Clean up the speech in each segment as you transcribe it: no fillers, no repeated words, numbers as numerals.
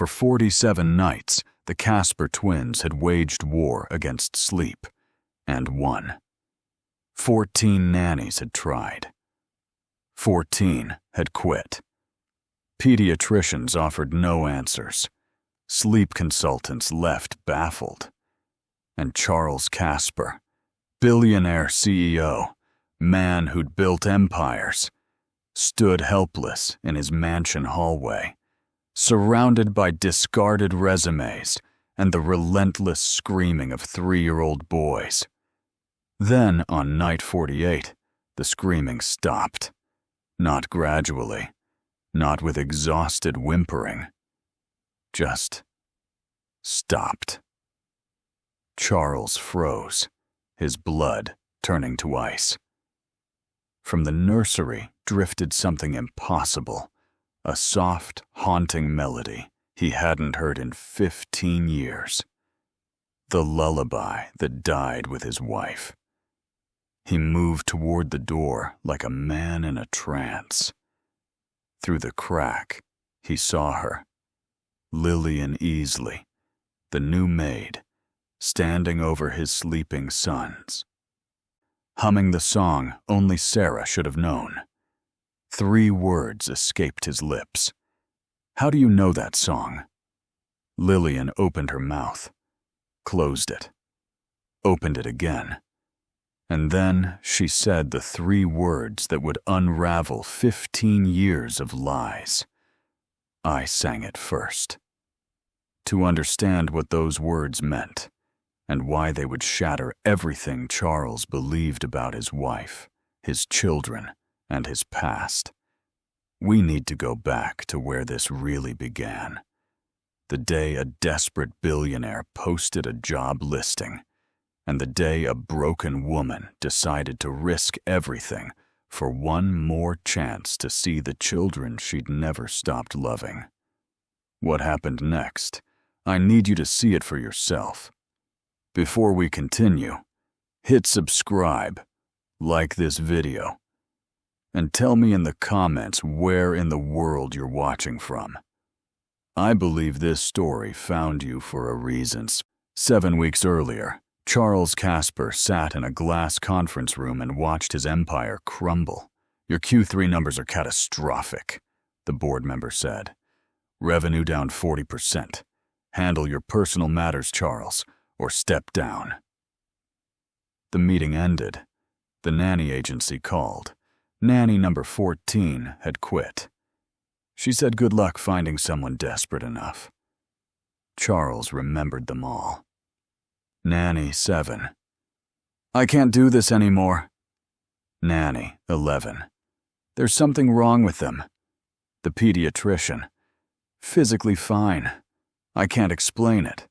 For 47 nights, the Casper twins had waged war against sleep, and won. 14 nannies had tried. 14 had quit. Pediatricians offered no answers. Sleep consultants left baffled. And Charles Casper, billionaire CEO, man who'd built empires, stood helpless in his mansion hallway, surrounded by discarded resumes and the relentless screaming of 3-year-old boys. Then, on night 48, the screaming stopped. Not gradually, not with exhausted whimpering. Just stopped. Charles froze, his blood turning to ice. From the nursery drifted something impossible, a soft, haunting melody he hadn't heard in 15 years. The lullaby that died with his wife. He moved toward the door like a man in a trance. Through the crack, he saw her, Lillian Easley, the new maid, standing over his sleeping sons, humming the song only Sarah should have known. 3 words escaped his lips. "How do you know that song?" Lillian opened her mouth, closed it, opened it again, and then she said the 3 words that would unravel 15 years of lies. I sang it first. To understand what those words meant, and why they would shatter everything Charles believed about his wife, his children, and his past, we need to go back to where this really began. The day a desperate billionaire posted a job listing, and the day a broken woman decided to risk everything for one more chance to see the children she'd never stopped loving. What happened next? I need you to see it for yourself. Before we continue, hit subscribe, like this video, and tell me in the comments where in the world you're watching from. I believe this story found you for a reason. 7 weeks earlier, Charles Casper sat in a glass conference room and watched his empire crumble. "Your Q3 numbers are catastrophic," the board member said. "Revenue down 40%. Handle your personal matters, Charles, or step down." The meeting ended. The nanny agency called. Nanny number 14 had quit. She said good luck finding someone desperate enough. Charles remembered them all. Nanny 7. "I can't do this anymore." Nanny 11. "There's something wrong with them." The pediatrician. "Physically fine. I can't explain it."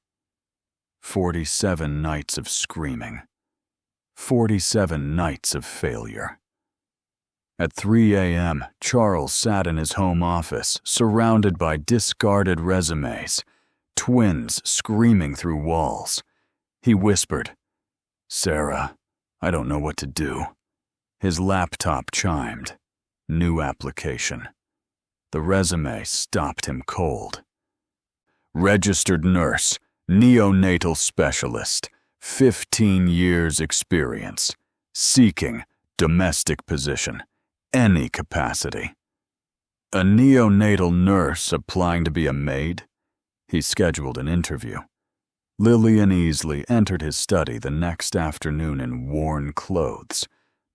47 nights of screaming. 47 nights of failure. At 3 a.m., Charles sat in his home office, surrounded by discarded resumes, twins screaming through walls. He whispered, "Sarah, I don't know what to do." His laptop chimed. New application. The resume stopped him cold. Registered nurse, neonatal specialist, 15 years experience, seeking domestic position, any capacity. A neonatal nurse applying to be a maid? He scheduled an interview. Lillian Easley entered his study the next afternoon in worn clothes,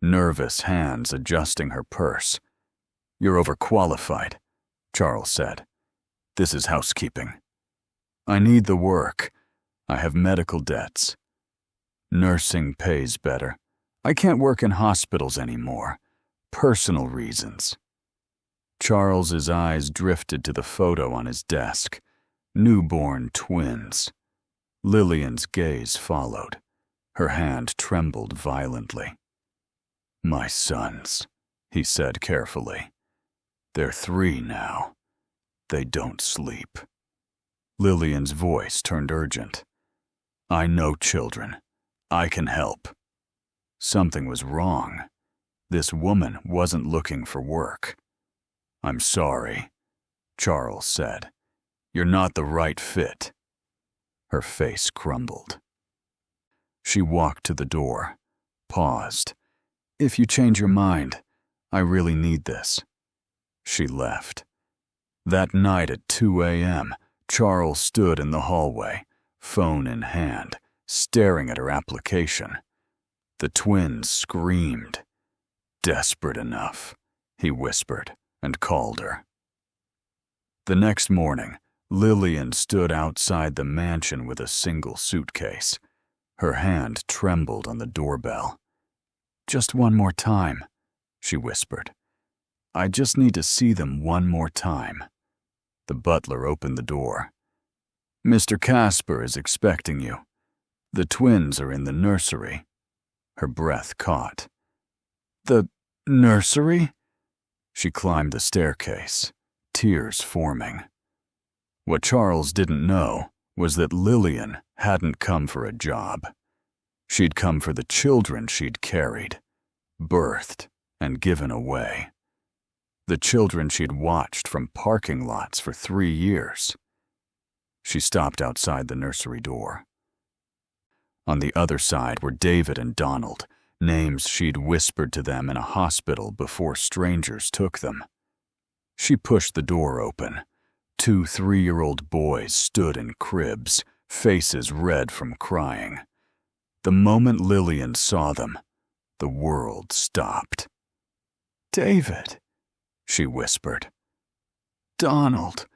nervous hands adjusting her purse. "You're overqualified," Charles said. "This is housekeeping." "I need the work. I have medical debts." "Nursing pays better. I can't work in hospitals anymore. Personal reasons." Charles's eyes drifted to the photo on his desk. Newborn twins. Lillian's gaze followed. Her hand trembled violently. "My sons," he said carefully. "They're 3 now. They don't sleep." Lillian's voice turned urgent. "I know children. I can help." Something was wrong. This woman wasn't looking for work. "I'm sorry," Charles said. You're not the right fit." Her face crumbled. She walked to the door, paused. "If you change your mind, I really need this." She left. That night at 2 a.m., Charles stood in the hallway, phone in hand, staring at her application. The twins screamed. "Desperate enough," he whispered and called her. The next morning, Lillian stood outside the mansion with a single suitcase. Her hand trembled on the doorbell. "Just one more time," she whispered. "I just need to see them one more time." The butler opened the door. "Mr. Casper is expecting you. The twins are in the nursery." Her breath caught. "The nursery?" She climbed the staircase, tears forming. What Charles didn't know was that Lillian hadn't come for a job. She'd come for the children she'd carried, birthed, and given away. The children she'd watched from parking lots for 3 years. She stopped outside the nursery door. On the other side were David and Donald, names she'd whispered to them in a hospital before strangers took them. She pushed the door open. 2 3-year-old boys stood in cribs, faces red from crying. The moment Lillian saw them, the world stopped. "David," she whispered. "Donald,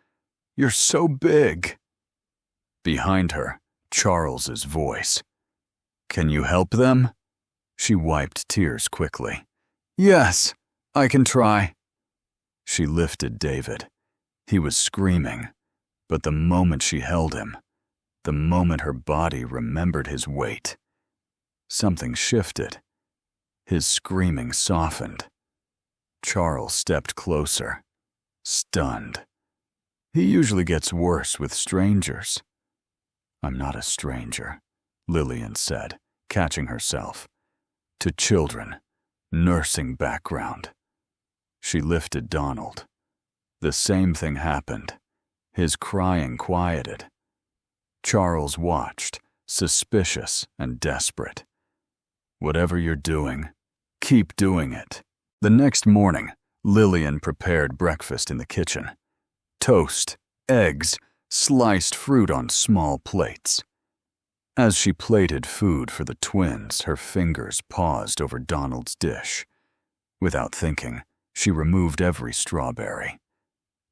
you're so big." Behind her, Charles's voice. "Can you help them?" She wiped tears quickly. "Yes, I can try." She lifted David. He was screaming, but the moment she held him, the moment her body remembered his weight, something shifted. His screaming softened. Charles stepped closer, stunned. He usually gets worse with strangers. "I'm not a stranger," Lillian said, catching herself. "To children, nursing background." She lifted Donald. The same thing happened. His crying quieted. Charles watched, suspicious and desperate. "Whatever you're doing, keep doing it." The next morning, Lillian prepared breakfast in the kitchen. Toast, eggs, sliced fruit on small plates. As she plated food for the twins, her fingers paused over Donald's dish. Without thinking, she removed every strawberry.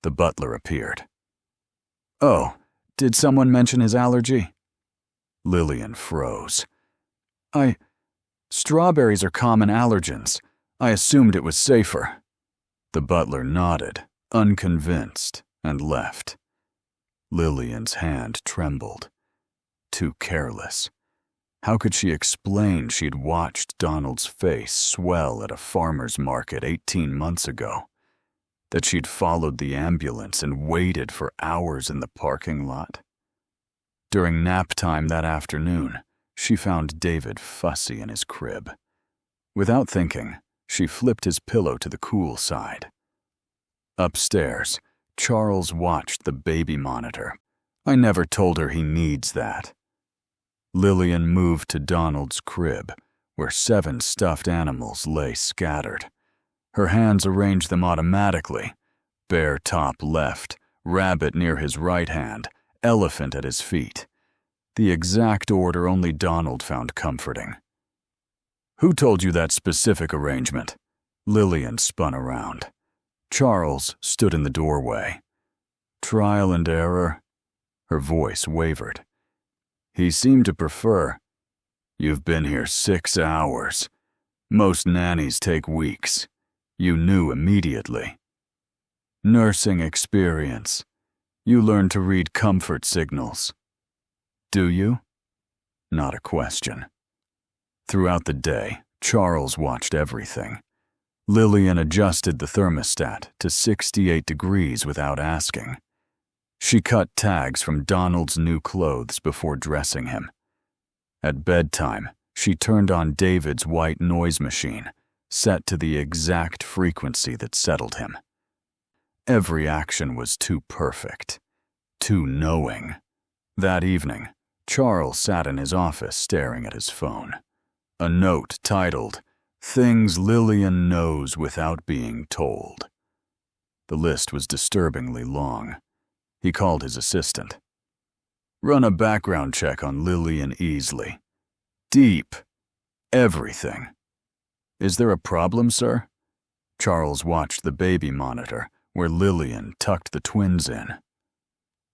The butler appeared. "Oh, did someone mention his allergy?" Lillian froze. Strawberries are common allergens. I assumed it was safer." The butler nodded, unconvinced, and left. Lillian's hand trembled. Too careless. How could she explain she'd watched Donald's face swell at a farmer's market 18 months ago? That she'd followed the ambulance and waited for hours in the parking lot? During nap time that afternoon, she found David fussy in his crib. Without thinking, she flipped his pillow to the cool side. Upstairs, Charles watched the baby monitor. "I never told her he needs that." Lillian moved to Donald's crib, where 7 stuffed animals lay scattered. Her hands arranged them automatically. Bear top left, rabbit near his right hand, elephant at his feet. The exact order only Donald found comforting. "Who told you that specific arrangement?" Lillian spun around. Charles stood in the doorway. "Trial and error." Her voice wavered. "He seemed to prefer. You've been here 6 hours. Most nannies take weeks. You knew immediately. Nursing experience. You learn to read comfort signals. Do you?" Not a question. Throughout the day, Charles watched everything. Lillian adjusted the thermostat to 68 degrees without asking. She cut tags from Donald's new clothes before dressing him. At bedtime, she turned on David's white noise machine, set to the exact frequency that settled him. Every action was too perfect. too knowing. That evening, Charles sat in his office staring at his phone. A note titled, "Things Lillian Knows Without Being Told." The list was disturbingly long. He called his assistant. "Run a background check on Lillian Easley. Deep. Everything." "Is there a problem, sir?" Charles watched the baby monitor where Lillian tucked the twins in.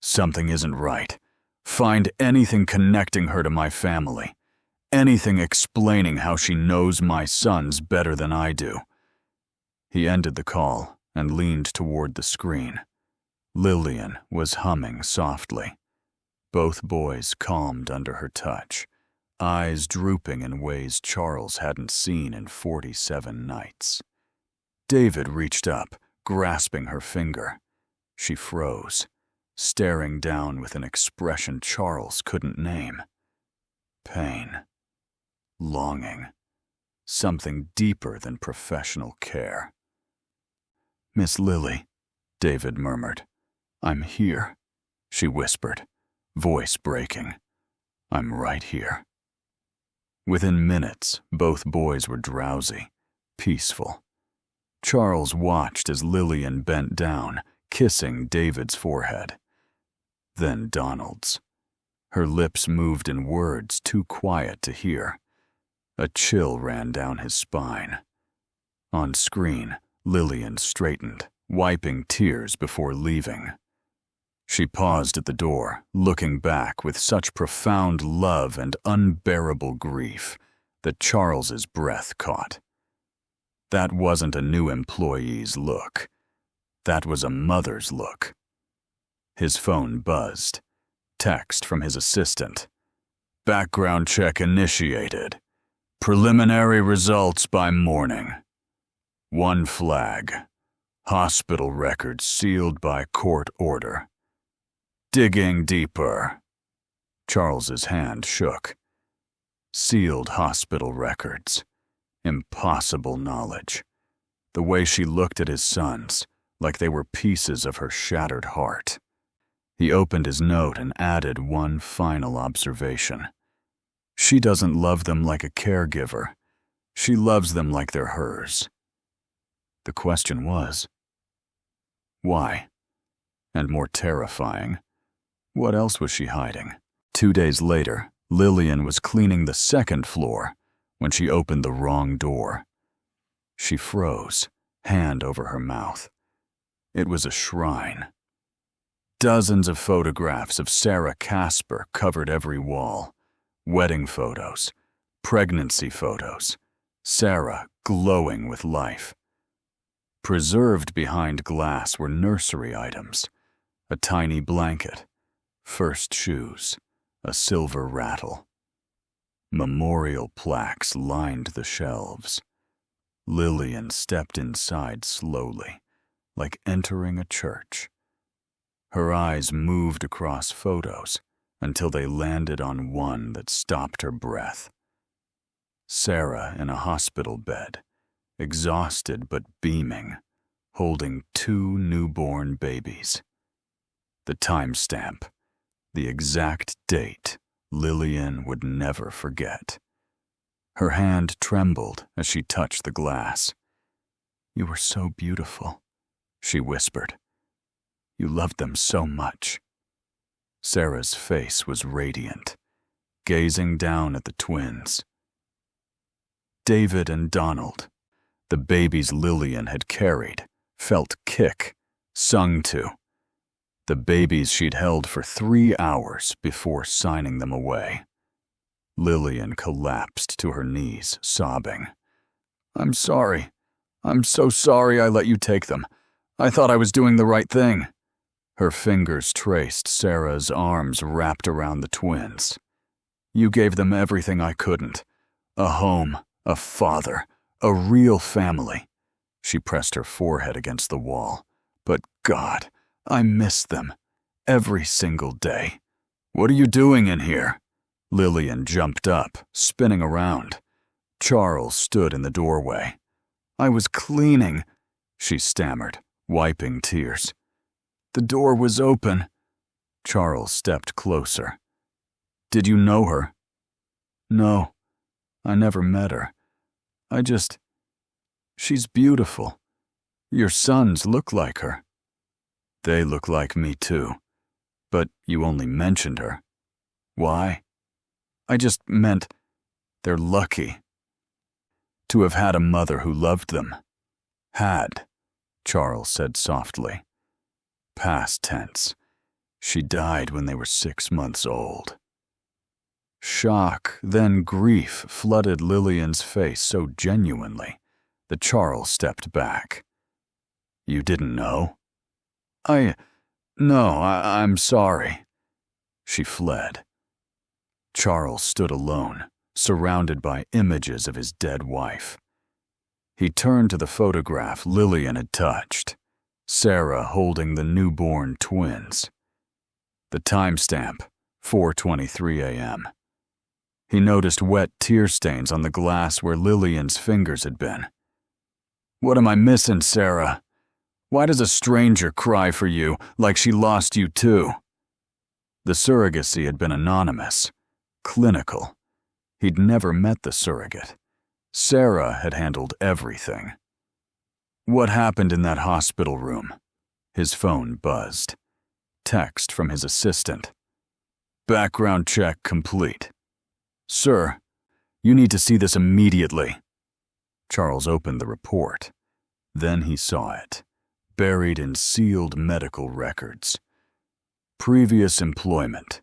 "Something isn't right. Find anything connecting her to my family. Anything explaining how she knows my sons better than I do." He ended the call and leaned toward the screen. Lillian was humming softly. Both boys calmed under her touch, eyes drooping in ways Charles hadn't seen in 47 nights. David reached up, grasping her finger. She froze, staring down with an expression Charles couldn't name. Pain. Longing. Something deeper than professional care. "Miss Lily," David murmured. "I'm here," she whispered, voice breaking. "I'm right here." Within minutes, both boys were drowsy, peaceful. Charles watched as Lillian bent down, kissing David's forehead. Then Donald's. Her lips moved in words too quiet to hear. A chill ran down his spine. On screen, Lillian straightened, wiping tears before leaving. She paused at the door, looking back with such profound love and unbearable grief that Charles's breath caught. That wasn't a new employee's look. That was a mother's look. His phone buzzed. Text from his assistant. "Background check initiated. Preliminary results by morning. One flag. Hospital records sealed by court order. Digging deeper." Charles's hand shook. Sealed hospital records. Impossible knowledge. The way she looked at his sons, like they were pieces of her shattered heart. He opened his note and added one final observation. "She doesn't love them like a caregiver. She loves them like they're hers." The question was, why? And more terrifying, what else was she hiding? 2 days later, Lillian was cleaning the second floor when she opened the wrong door. She froze, hand over her mouth. It was a shrine. Dozens of photographs of Sarah Casper covered every wall. Wedding photos, pregnancy photos, Sarah glowing with life. Preserved behind glass were nursery items, a tiny blanket, first shoes, a silver rattle. Memorial plaques lined the shelves. Lillian stepped inside slowly, like entering a church. Her eyes moved across photos until they landed on one that stopped her breath. Sarah in a hospital bed, exhausted but beaming, holding 2 newborn babies. The timestamp, the exact date Lillian would never forget. Her hand trembled as she touched the glass. "You were so beautiful," she whispered. "You loved them so much." Sarah's face was radiant, gazing down at the twins. David and Donald, the babies Lillian had carried, felt kick, sung to. The babies she'd held for 3 hours before signing them away. Lillian collapsed to her knees, sobbing. "I'm sorry. I'm so sorry I let you take them. I thought I was doing the right thing." Her fingers traced Sarah's arms wrapped around the twins. "You gave them everything I couldn't. A home, a father, a real family." She pressed her forehead against the wall. "But God, I miss them. Every single day." "What are you doing in here?" Lillian jumped up, spinning around. Charles stood in the doorway. "I was cleaning," she stammered, wiping tears. "The door was open." Charles stepped closer. Did you know her? No, I never met her. She's beautiful. Your sons look like her. They look like me too. But you only mentioned her. Why? I just meant they're lucky to have had a mother who loved them. Had, Charles said softly. Past tense. She died when they were 6 months old. Shock, then grief flooded Lillian's face so genuinely that Charles stepped back. You didn't know? No, I'm sorry. She fled. Charles stood alone, surrounded by images of his dead wife. He turned to the photograph Lillian had touched, Sarah holding the newborn twins. The timestamp, 4:23 a.m. He noticed wet tear stains on the glass where Lillian's fingers had been. What am I missing, Sarah? Why does a stranger cry for you like she lost you too? The surrogacy had been anonymous, clinical. He'd never met the surrogate. Sarah had handled everything. What happened in that hospital room? His phone buzzed. Text from his assistant. Background check complete. Sir, you need to see this immediately. Charles opened the report. Then he saw it, buried in sealed medical records. Previous employment.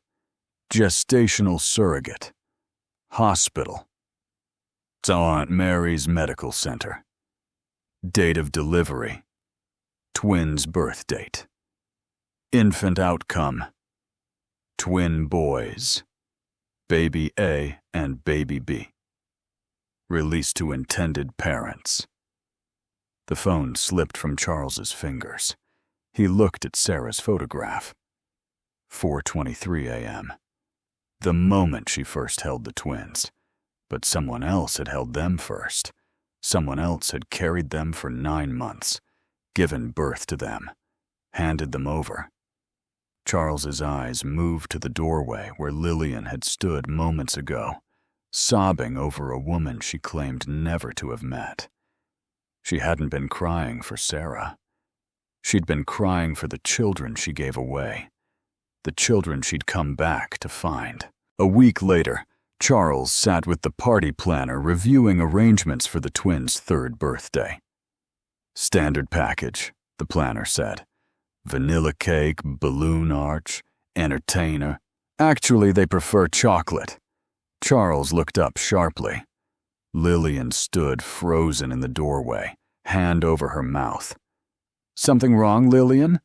Gestational surrogate. Hospital. St. Mary's Medical Center. Date of delivery. Twins' birth date. Infant outcome. Twin boys. Baby A and Baby B. Released to intended parents. The phone slipped from Charles's fingers. He looked at Sarah's photograph. 4:23 a.m. The moment she first held the twins. But someone else had held them first. Someone else had carried them for 9 months, given birth to them, handed them over. Charles's eyes moved to the doorway where Lillian had stood moments ago, sobbing over a woman she claimed never to have met. She hadn't been crying for Sarah. She'd been crying for the children she gave away, the children she'd come back to find. A week later, Charles sat with the party planner reviewing arrangements for the twins' 3rd birthday. Standard package, the planner said. Vanilla cake, balloon arch, entertainer. Actually, they prefer chocolate. Charles looked up sharply. Lillian stood frozen in the doorway, hand over her mouth. Something wrong, Lillian?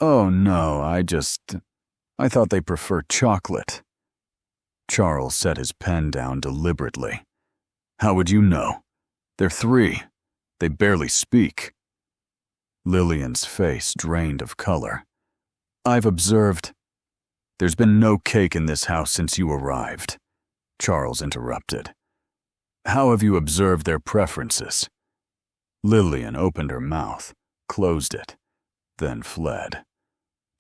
Oh, no, I thought they prefer chocolate. Charles set his pen down deliberately. How would you know? They're 3. They barely speak. Lillian's face drained of color. I've observed. There's been no cake in this house since you arrived. Charles interrupted. How have you observed their preferences? Lillian opened her mouth, closed it, then fled.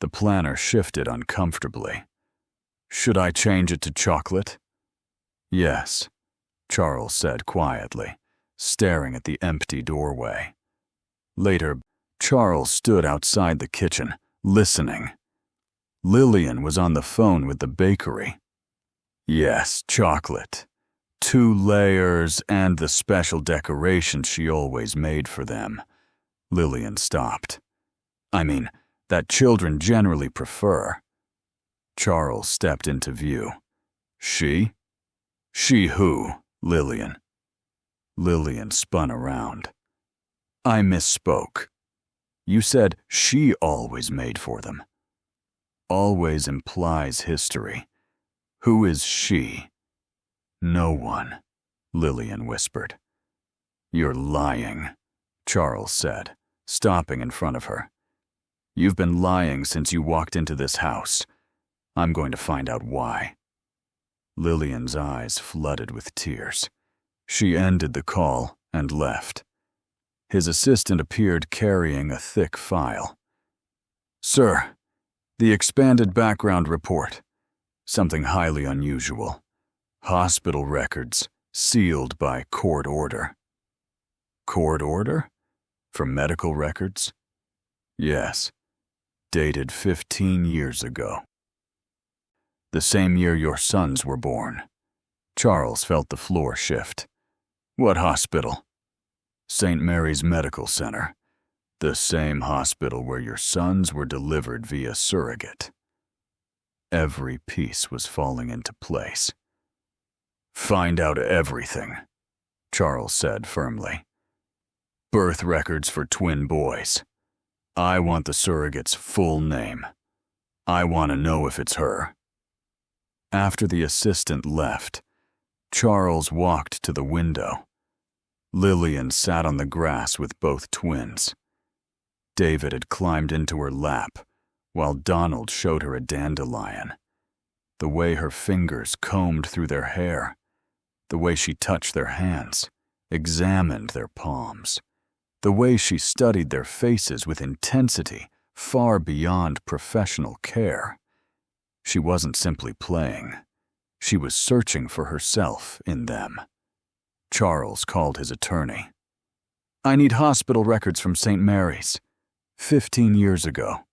The planner shifted uncomfortably. Should I change it to chocolate? Yes, Charles said quietly, staring at the empty doorway. Later, Charles stood outside the kitchen, listening. Lillian was on the phone with the bakery. Yes, chocolate. 2 layers and the special decorations she always made for them. Lillian stopped. I mean, that children generally prefer. Charles stepped into view. She? She who, Lillian? Lillian spun around. I misspoke. You said she always made for them. Always implies history. Who is she? No one, Lillian whispered. You're lying, Charles said, stopping in front of her. You've been lying since you walked into this house. I'm going to find out why. Lillian's eyes flooded with tears. She ended the call and left. His assistant appeared carrying a thick file. Sir, The expanded background report. Something highly unusual. Hospital records, sealed by court order. Court order? For medical records? Yes. Dated 15 years ago. The same year your sons were born. Charles felt the floor shift. What hospital? St. Mary's Medical Center. The same hospital where your sons were delivered via surrogate. Every piece was falling into place. Find out everything, Charles said firmly. Birth records for twin boys. I want the surrogate's full name. I want to know if it's her. After the assistant left, Charles walked to the window. Lillian sat on the grass with both twins. David had climbed into her lap, while Donald showed her a dandelion. The way her fingers combed through their hair, the way she touched their hands, examined their palms, the way she studied their faces with intensity far beyond professional care. She wasn't simply playing. She was searching for herself in them. Charles called his attorney. I need hospital records from St. Mary's. 15 years ago.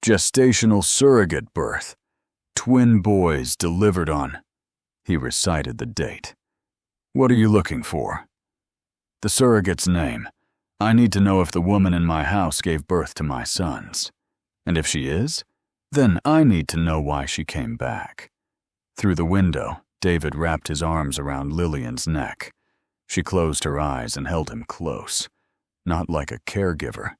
Gestational surrogate birth. Twin boys delivered on. He recited the date. What are you looking for? The surrogate's name. I need to know if the woman in my house gave birth to my sons. And if she is, then I need to know why she came back. Through the window, David wrapped his arms around Lillian's neck. She closed her eyes and held him close. Not like a caregiver,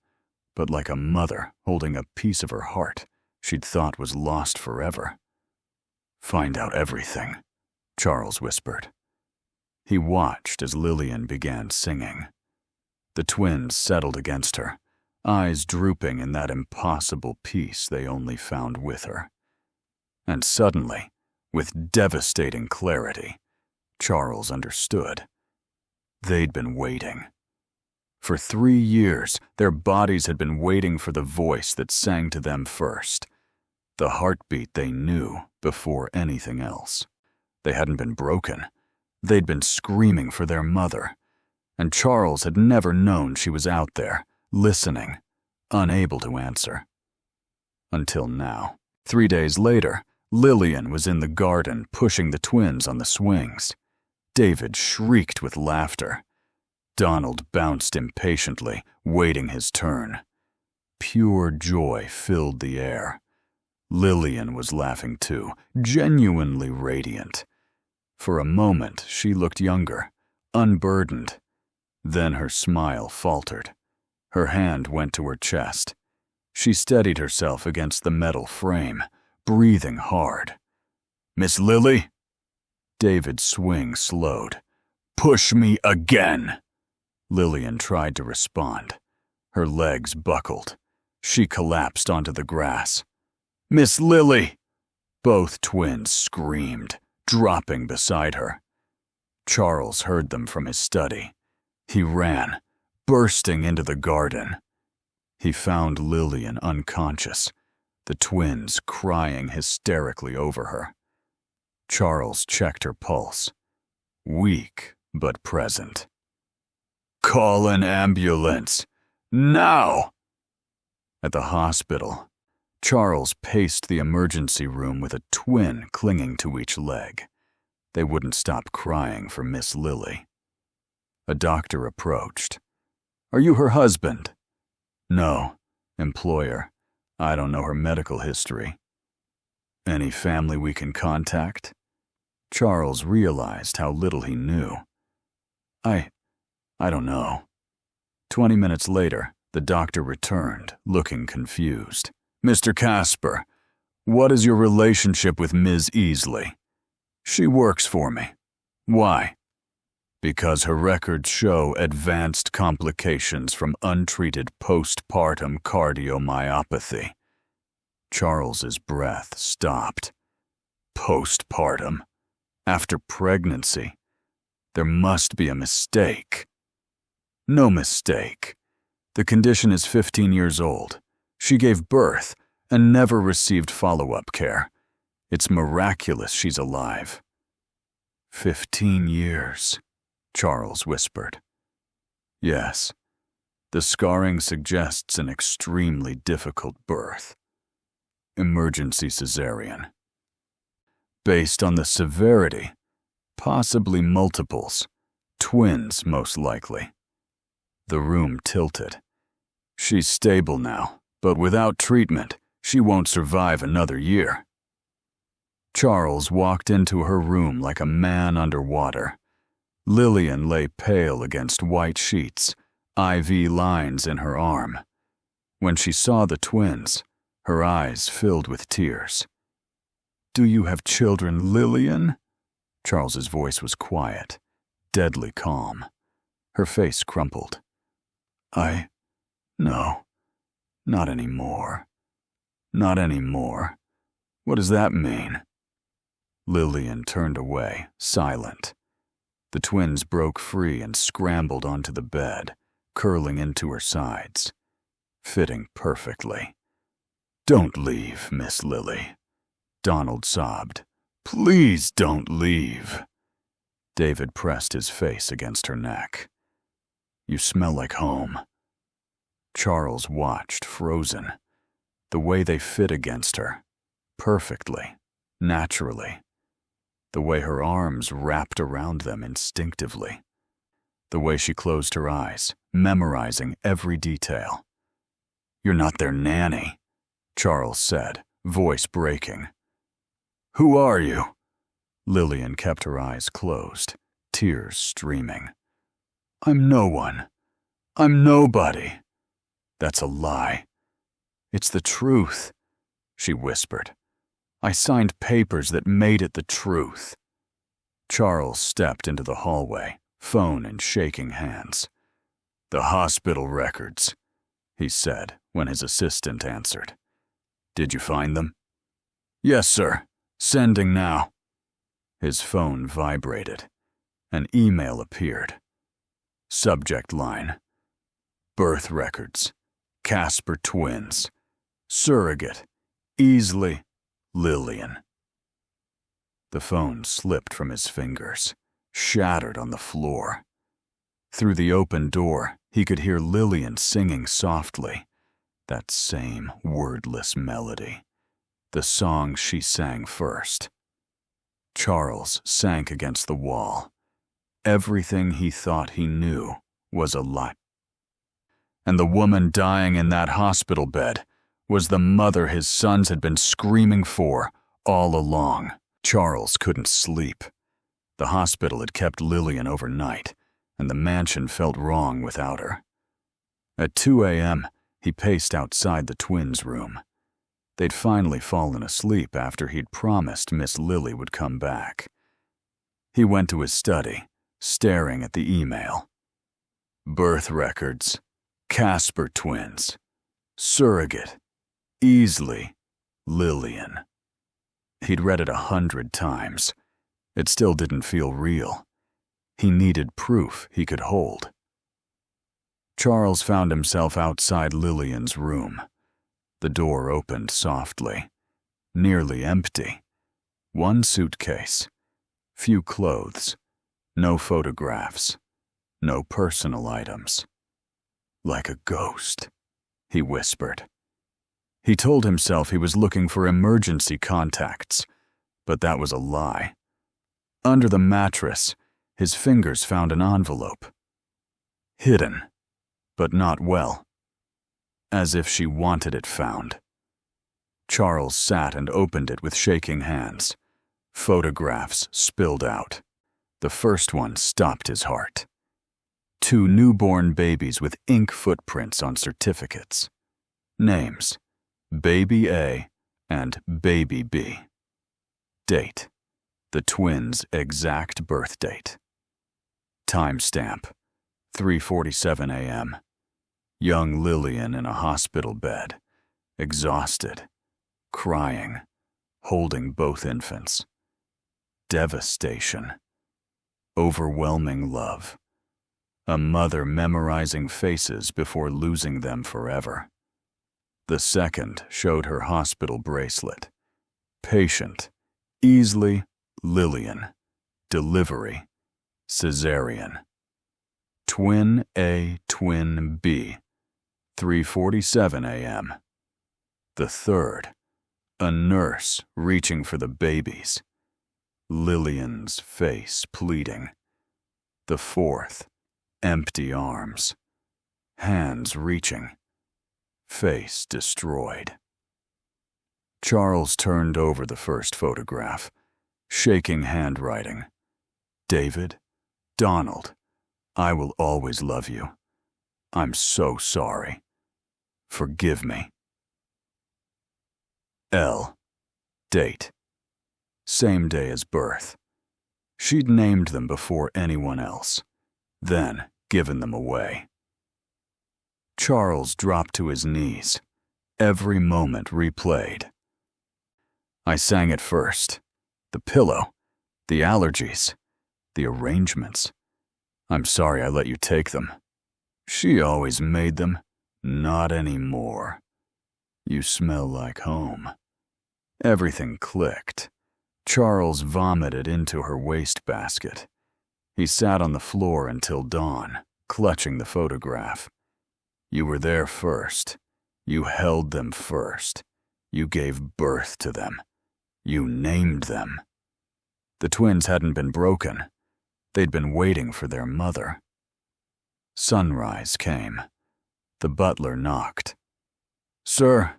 but like a mother holding a piece of her heart she'd thought was lost forever. Find out everything, Charles whispered. He watched as Lillian began singing. The twins settled against her, eyes drooping in that impossible peace they only found with her. And suddenly, with devastating clarity, Charles understood. They'd been waiting. For 3 years, their bodies had been waiting for the voice that sang to them first, the heartbeat they knew before anything else. They hadn't been broken. They'd been screaming for their mother, and Charles had never known she was out there, listening, unable to answer. Until now. 3 days later, Lillian was in the garden pushing the twins on the swings. David shrieked with laughter. Donald bounced impatiently, waiting his turn. Pure joy filled the air. Lillian was laughing too, genuinely radiant. For a moment, she looked younger, unburdened. Then her smile faltered. Her hand went to her chest. She steadied herself against the metal frame, breathing hard. Miss Lily? David's swing slowed. Push me again! Lillian tried to respond. Her legs buckled. She collapsed onto the grass. Miss Lily! Both twins screamed, dropping beside her. Charles heard them from his study. He ran, bursting into the garden. He found Lillian unconscious, the twins crying hysterically over her. Charles checked her pulse. Weak, but present. Call an ambulance. Now! At the hospital, Charles paced the emergency room with a twin clinging to each leg. They wouldn't stop crying for Miss Lily. A doctor approached. Are you her husband? No. Employer. I don't know her medical history. Any family we can contact? Charles realized how little he knew. I don't know. 20 minutes later, the doctor returned, looking confused. Mr. Casper, what is your relationship with Ms. Easley? She works for me. Why? Because her records show advanced complications from untreated postpartum cardiomyopathy. Charles's breath stopped. Postpartum? After pregnancy? There must be a mistake. No mistake. The condition is 15 years old. She gave birth, and never received follow-up care. It's miraculous she's alive." 15 years, Charles whispered. "Yes, the scarring suggests an extremely difficult birth. Emergency cesarean. Based on the severity, possibly multiples, twins most likely." The room tilted. "She's stable now, but without treatment, she won't survive another year." Charles walked into her room like a man underwater. Lillian lay pale against white sheets, IV lines in her arm. When she saw the twins, her eyes filled with tears. "Do you have children, Lillian?" Charles's voice was quiet, deadly calm. Her face crumpled. No, not anymore. Not anymore. What does that mean?" Lillian turned away, silent. The twins broke free and scrambled onto the bed, curling into her sides, fitting perfectly. "Don't leave, Miss Lily," Donald sobbed. "Please don't leave." David pressed his face against her neck. "You smell like home." Charles watched, frozen. The way they fit against her, perfectly, naturally. The way her arms wrapped around them instinctively. The way she closed her eyes, memorizing every detail. "You're not their nanny," Charles said, voice breaking. "Who are you?" Lillian kept her eyes closed, tears streaming. "I'm no one. I'm nobody." "That's a lie. It's the truth," she whispered. "I signed papers that made it the truth." Charles stepped into the hallway, phone in shaking hands. "The hospital records," he said when his assistant answered. "Did you find them?" "Yes, sir. Sending now." His phone vibrated. An email appeared. Subject line: "Birth records. Casper twins. Surrogate. Easily. Lillian." The phone slipped from his fingers, shattered on the floor. Through the open door, he could hear Lillian singing softly, that same wordless melody, the song she sang first. Charles sank against the wall. Everything he thought he knew was a lie. And the woman dying in that hospital bed was the mother his sons had been screaming for all along. Charles couldn't sleep. The hospital had kept Lillian overnight, and the mansion felt wrong without her. At 2 a.m., he paced outside the twins' room. They'd finally fallen asleep after he'd promised Miss Lily would come back. He went to his study, staring at the email. Birth records. Casper twins. Surrogate. Easily. Lillian. He'd read it 100 times. It still didn't feel real. He needed proof he could hold. Charles found himself outside Lillian's room. The door opened softly. Nearly empty. One suitcase. Few clothes. No photographs. No personal items. "Like a ghost," he whispered. He told himself he was looking for emergency contacts, but that was a lie. Under the mattress, his fingers found an envelope. Hidden, but not well. As if she wanted it found. Charles sat and opened it with shaking hands. Photographs spilled out. The first one stopped his heart. 2 newborn babies with ink footprints on certificates. Names: Baby A and Baby B. Date: the twins' exact birth date. Timestamp: 3:47 a.m. Young Lillian in a hospital bed, exhausted, crying, holding both infants. Devastation. Overwhelming love. A mother memorizing faces before losing them forever. The second showed her hospital bracelet. Patient, Easley, Lillian. Delivery, cesarean. Twin A, twin B. 3:47 a.m. The third, a nurse reaching for the babies. Lillian's face pleading. The fourth, empty arms. Hands reaching. Face destroyed. Charles turned over the first photograph, shaking handwriting. David, Donald, I will always love you. I'm so sorry. Forgive me. L. Date. Same day as birth. She'd named them before anyone else, then given them away. Charles dropped to his knees, every moment replayed. I sang it first. The pillow, the allergies, the arrangements. I'm sorry I let you take them. She always made them. Not anymore. You smell like home. Everything clicked. Charles vomited into her wastebasket. He sat on the floor until dawn, clutching the photograph. You were there first. You held them first. You gave birth to them. You named them. The twins hadn't been broken. They'd been waiting for their mother. Sunrise came. The butler knocked. Sir,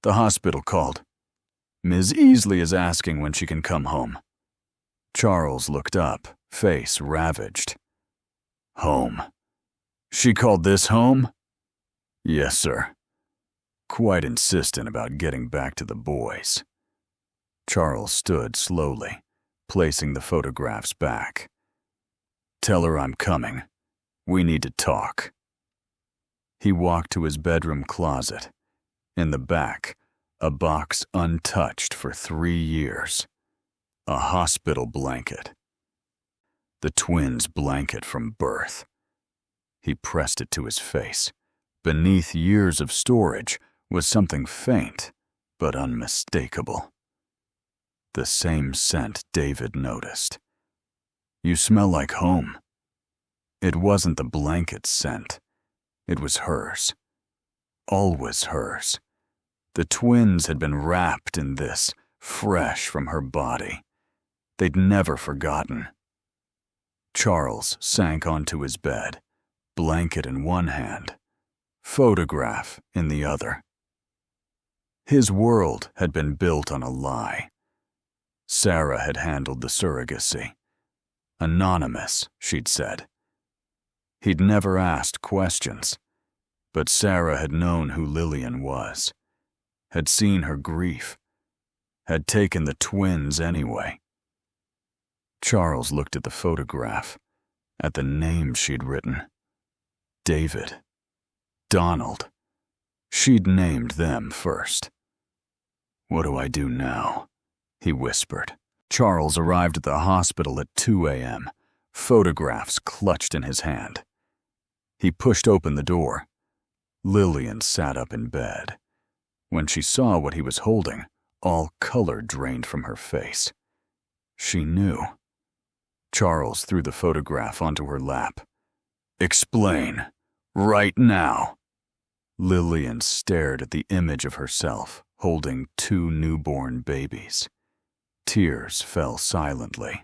the hospital called. Ms. Easley is asking when she can come home. Charles looked up, face ravaged. Home. She called this home? Yes, sir. Quite insistent about getting back to the boys. Charles stood slowly, placing the photographs back. Tell her I'm coming. We need to talk. He walked to his bedroom closet. In the back, a box untouched for 3 years. A hospital blanket. The twins' blanket from birth. He pressed it to his face. Beneath years of storage was something faint, but unmistakable. The same scent David noticed. You smell like home. It wasn't the blanket's scent. It was hers. Always hers. The twins had been wrapped in this, fresh from her body. They'd never forgotten. Charles sank onto his bed, blanket in one hand, photograph in the other. His world had been built on a lie. Sarah had handled the surrogacy. Anonymous, she'd said. He'd never asked questions, but Sarah had known who Lillian was, had seen her grief, had taken the twins anyway. Charles looked at the photograph, at the names she'd written. David, Donald. She'd named them first. What do I do now? He whispered. Charles arrived at the hospital at 2 a.m., photographs clutched in his hand. He pushed open the door. Lillian sat up in bed. When she saw what he was holding, all color drained from her face. She knew. Charles threw the photograph onto her lap. Explain. Right now. Lillian stared at the image of herself, holding 2 newborn babies. Tears fell silently.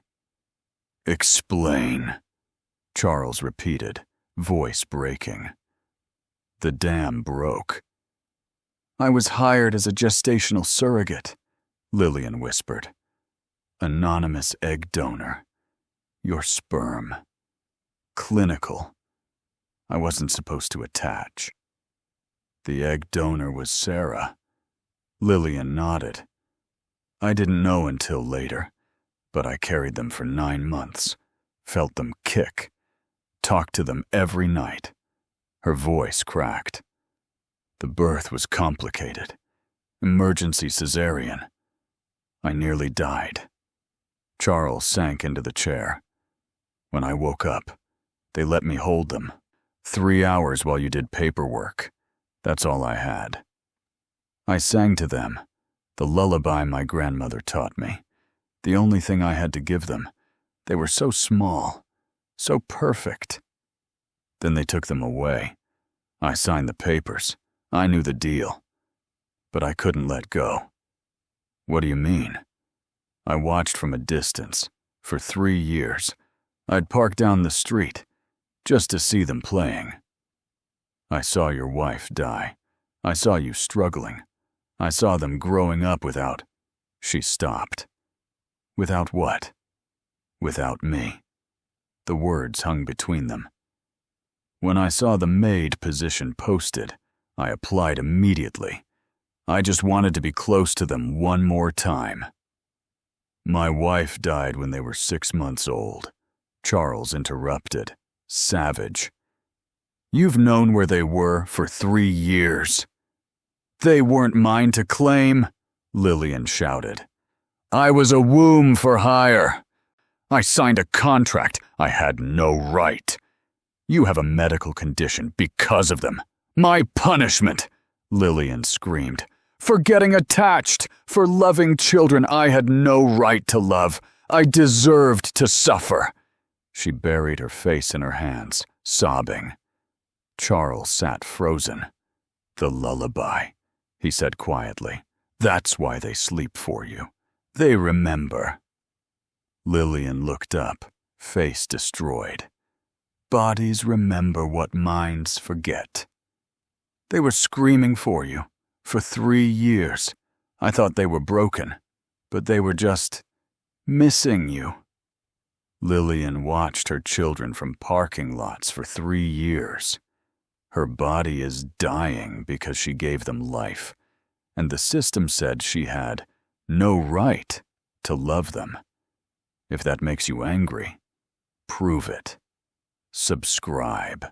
Explain, Charles repeated, voice breaking. The dam broke. I was hired as a gestational surrogate, Lillian whispered. Anonymous egg donor. Your sperm. Clinical. I wasn't supposed to attach. The egg donor was Sarah. Lillian nodded. I didn't know until later, but I carried them for 9 months, felt them kick, talked to them every night. Her voice cracked. The birth was complicated. Emergency cesarean. I nearly died. Charles sank into the chair. When I woke up, they let me hold them. 3 hours while you did paperwork. That's all I had. I sang to them, the lullaby my grandmother taught me. The only thing I had to give them. They were so small, so perfect. Then they took them away. I signed the papers. I knew the deal. But I couldn't let go. What do you mean? I watched from a distance. For 3 years. I'd park down the street, just to see them playing. I saw your wife die. I saw you struggling. I saw them growing up without... She stopped. Without what? Without me. The words hung between them. When I saw the Maid position posted, I applied immediately. I just wanted to be close to them one more time. My wife died when they were 6 months old. Charles interrupted, savage. You've known where they were for 3 years. They weren't mine to claim, Lillian shouted. I was a womb for hire. I signed a contract. I had no right. You have a medical condition because of them. My punishment, Lillian screamed. For getting attached, for loving children I had no right to love. I deserved to suffer. She buried her face in her hands, sobbing. Charles sat frozen. The lullaby, he said quietly. That's why they sleep for you. They remember. Lillian looked up, face destroyed. Bodies remember what minds forget. They were screaming for you. For 3 years, I thought they were broken, but they were just missing you. Lillian watched her children from parking lots for 3 years. Her body is dying because she gave them life, and the system said she had no right to love them. If that makes you angry, prove it. Subscribe.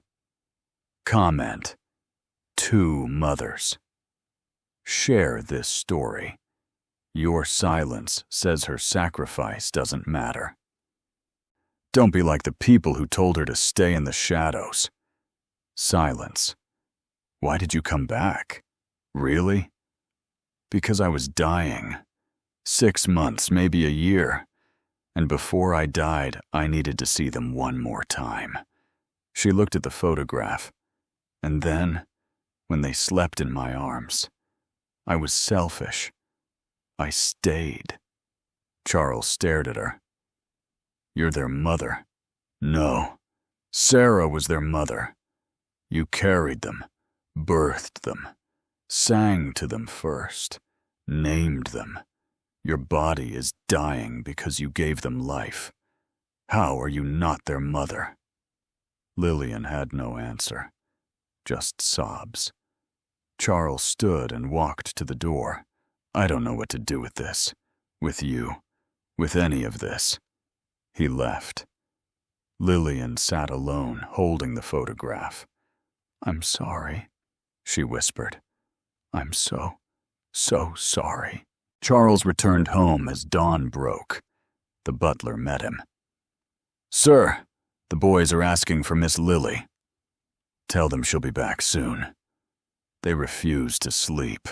Comment. 2 mothers. Share this story. Your silence says her sacrifice doesn't matter. Don't be like the people who told her to stay in the shadows. Silence. Why did you come back? Really? Because I was dying. 6 months, maybe a year. And before I died, I needed to see them one more time. She looked at the photograph. And then, when they slept in my arms, I was selfish. I stayed. Charles stared at her. You're their mother. No. Sarah was their mother. You carried them, birthed them, sang to them first, named them. Your body is dying because you gave them life. How are you not their mother? Lillian had no answer, just sobs. Charles stood and walked to the door. I don't know what to do with this, with you, with any of this. He left. Lillian sat alone, holding the photograph. I'm sorry, she whispered. I'm so sorry. Charles returned home as dawn broke. The butler met him. Sir, the boys are asking for Miss Lily. Tell them she'll be back soon. They refuse to sleep.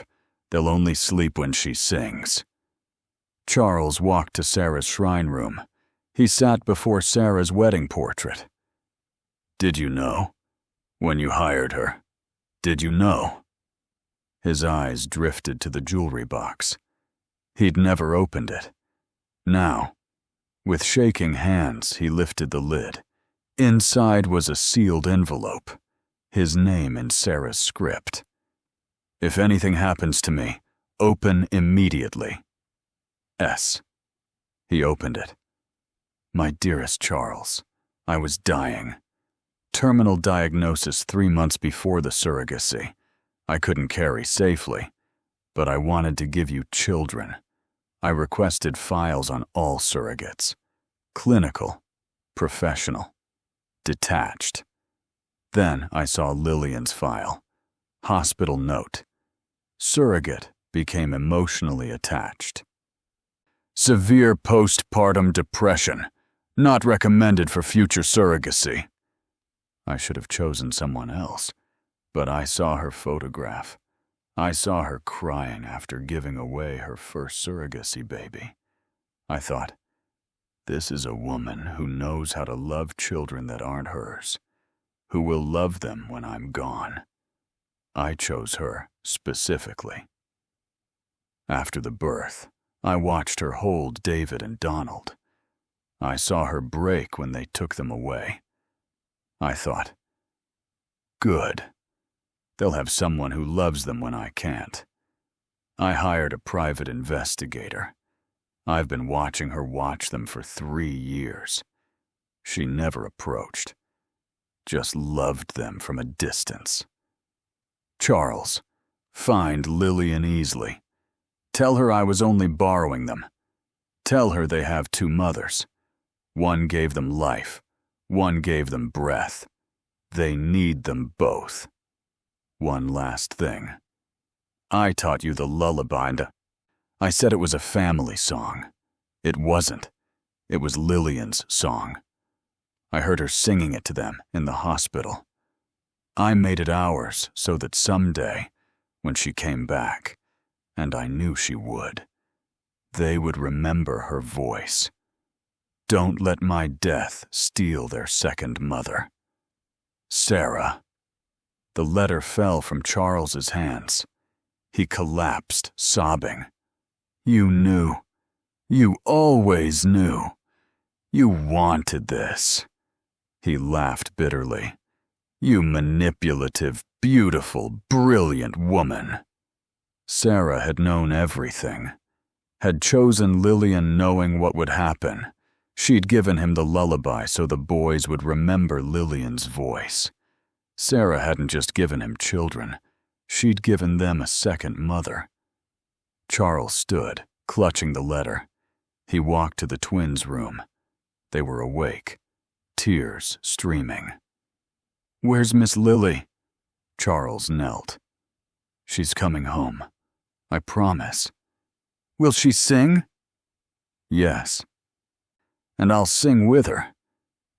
They'll only sleep when she sings. Charles walked to Sarah's shrine room. He sat before Sarah's wedding portrait. Did you know? When you hired her, did you know? His eyes drifted to the jewelry box. He'd never opened it. Now, with shaking hands, he lifted the lid. Inside was a sealed envelope, his name in Sarah's script. If anything happens to me, open immediately. S. He opened it. My dearest Charles, I was dying. Terminal diagnosis 3 months before the surrogacy. I couldn't carry safely, but I wanted to give you children. I requested files on all surrogates. Clinical, professional, detached. Then I saw Lillian's file. Hospital note. Surrogate became emotionally attached. Severe postpartum depression. Not recommended for future surrogacy. I should have chosen someone else, but I saw her photograph. I saw her crying after giving away her first surrogacy baby. I thought, this is a woman who knows how to love children that aren't hers, who will love them when I'm gone. I chose her specifically. After the birth, I watched her hold David and Donald. I saw her break when they took them away. I thought, good. They'll have someone who loves them when I can't. I hired a private investigator. I've been watching her watch them for 3 years. She never approached, just loved them from a distance. Charles, find Lily and Easley. Tell her I was only borrowing them. Tell her they have 2 mothers. One gave them life, one gave them breath. They need them both. One last thing. I taught you the lullaby and I said it was a family song. It wasn't. It was Lillian's song. I heard her singing it to them in the hospital. I made it ours so that someday, when she came back, and I knew she would, they would remember her voice. Don't let my death steal their second mother. Sarah. The letter fell from Charles's hands. He collapsed, sobbing. You knew. You always knew. You wanted this. He laughed bitterly. You manipulative, beautiful, brilliant woman. Sarah had known everything. Had chosen Lillian knowing what would happen. She'd given him the lullaby so the boys would remember Lillian's voice. Sarah hadn't just given him children. She'd given them a second mother. Charles stood, clutching the letter. He walked to the twins' room. They were awake, tears streaming. Where's Miss Lily? Charles knelt. She's coming home. I promise. Will she sing? Yes. And I'll sing with her,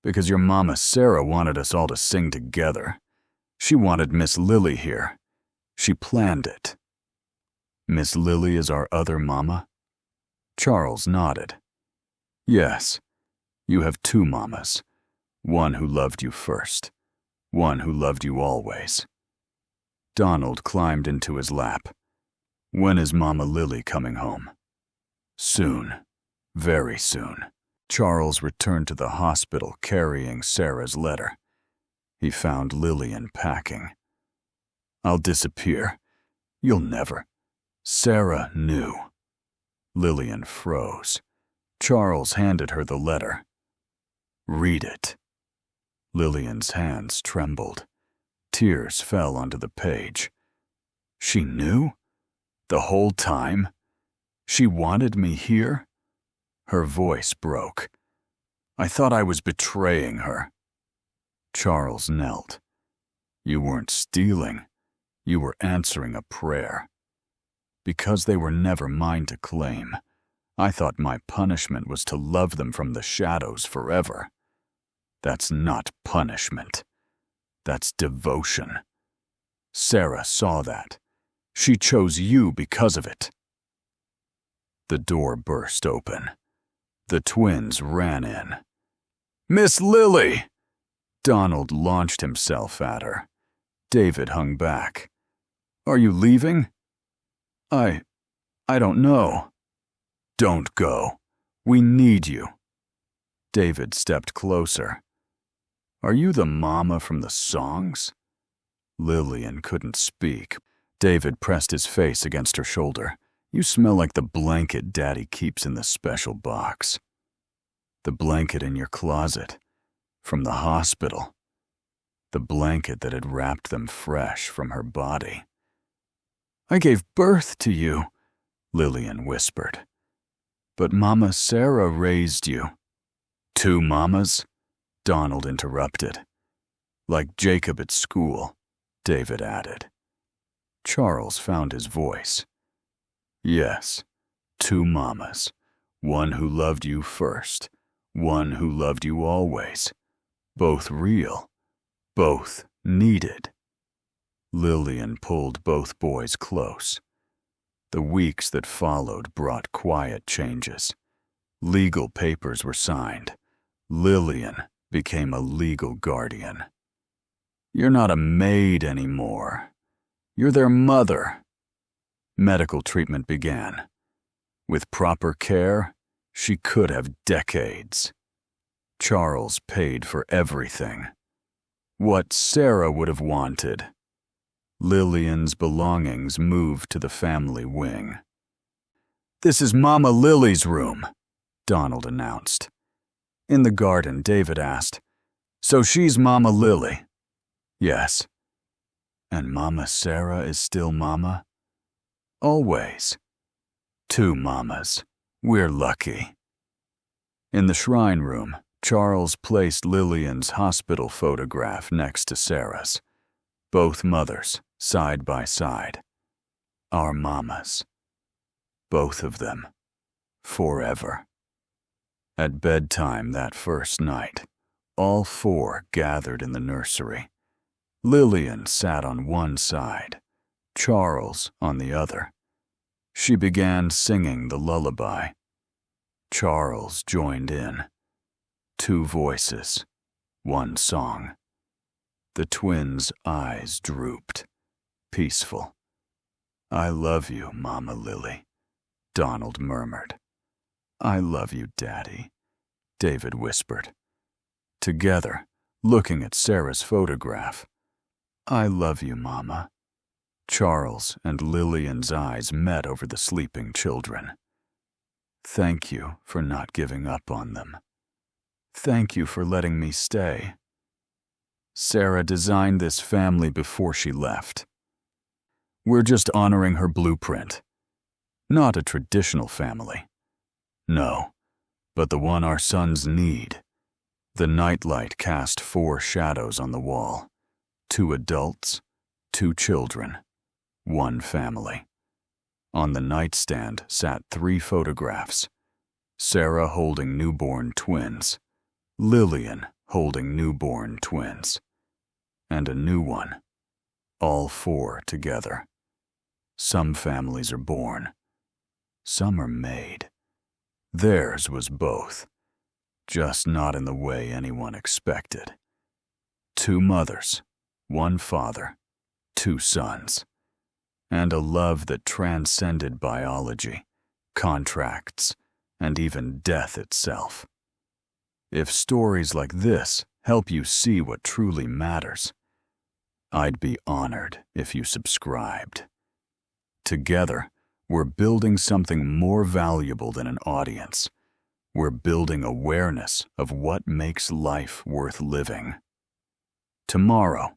because your mama Sarah wanted us all to sing together. She wanted Miss Lily here. She planned it. Miss Lily is our other mama? Charles nodded. Yes, you have 2 mamas. One who loved you first. One who loved you always. Donald climbed into his lap. When is Mama Lily coming home? Soon. Very soon. Charles returned to the hospital carrying Sarah's letter. He found Lillian packing. I'll disappear. You'll never. Sarah knew. Lillian froze. Charles handed her the letter. Read it. Lillian's hands trembled. Tears fell onto the page. She knew? The whole time? She wanted me here? Her voice broke. I thought I was betraying her. Charles knelt. You weren't stealing. You were answering a prayer. Because they were never mine to claim, I thought my punishment was to love them from the shadows forever. That's not punishment. That's devotion. Sarah saw that. She chose you because of it. The door burst open. The twins ran in. Miss Lily! Donald launched himself at her. David hung back. Are you leaving? I don't know. Don't go. We need you. David stepped closer. Are you the mama from the songs? Lillian couldn't speak. David pressed his face against her shoulder. You smell like the blanket Daddy keeps in the special box. The blanket in your closet. From the hospital. The blanket that had wrapped them fresh from her body. I gave birth to you, Lillian whispered. But Mama Sarah raised you. 2 mamas? Donald interrupted. Like Jacob at school, David added. Charles found his voice. Yes, 2 mamas. One who loved you first. One who loved you always. Both real. Both needed. Lillian pulled both boys close. The weeks that followed brought quiet changes. Legal papers were signed. Lillian became a legal guardian. "You're not a maid anymore. You're their mother." Medical treatment began. With proper care, she could have decades. Charles paid for everything. What Sarah would have wanted. Lillian's belongings moved to the family wing. "This is Mama Lily's room," Donald announced. In the garden, David asked, "So she's Mama Lily?" "Yes." "And Mama Sarah is still Mama?" "Always." "Two mamas. We're lucky." In the shrine room, Charles placed Lillian's hospital photograph next to Sarah's. Both mothers, side by side. Our mamas. Both of them. Forever. At bedtime that first night, all four gathered in the nursery. Lillian sat on one side, Charles on the other. She began singing the lullaby. Charles joined in. Two voices, one song. The twins' eyes drooped, peaceful. "I love you, Mama Lily," Donald murmured. "I love you, Daddy," David whispered. Together, looking at Sarah's photograph. "I love you, Mama." Charles and Lillian's eyes met over the sleeping children. "Thank you for not giving up on them. Thank you for letting me stay. Sarah designed this family before she left. We're just honoring her blueprint. Not a traditional family. No, but the one our sons need." The nightlight cast four shadows on the wall. 2 adults, 2 children, 1 family. On the nightstand sat 3 photographs. Sarah holding newborn twins. Lillian holding newborn twins. And a new one. All 4 together. Some families are born. Some are made. Theirs was both. Just not in the way anyone expected. 2 mothers, 1 father, 2 sons. And a love that transcended biology, contracts, and even death itself. If stories like this help you see what truly matters, I'd be honored if you subscribed. Together, we're building something more valuable than an audience. We're building awareness of what makes life worth living. Tomorrow,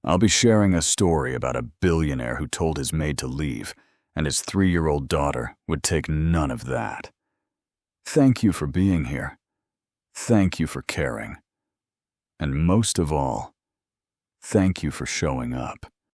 I'll be sharing a story about a billionaire who told his maid to leave, and his 3-year-old daughter would take none of that. Thank you for being here. Thank you for caring. And most of all, thank you for showing up.